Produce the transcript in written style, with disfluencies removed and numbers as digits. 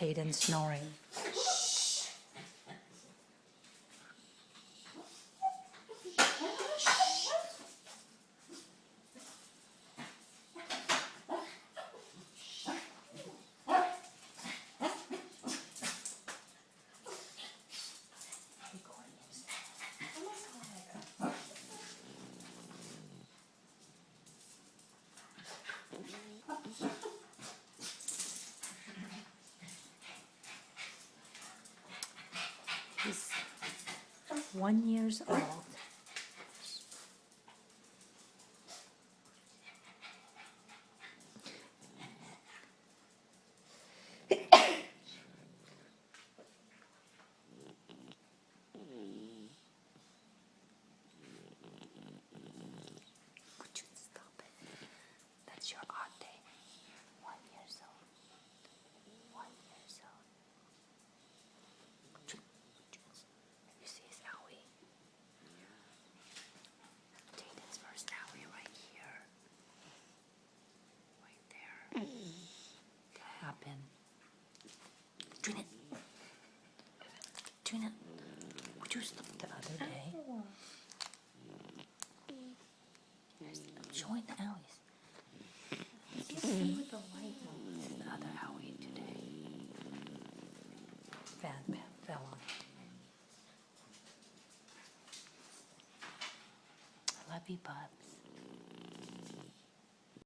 Tayden snoring. He's 1 year old. Would you stop it? That's your odd day. 1 year old. 1 year old. You see his owie? Tayden's first owie right here. Right there. That happened. Tayden. Tayden. Would you stop the other day? I'm showing the owies. You can see with the light on the other owie today. Fan fell on. I love you, bud.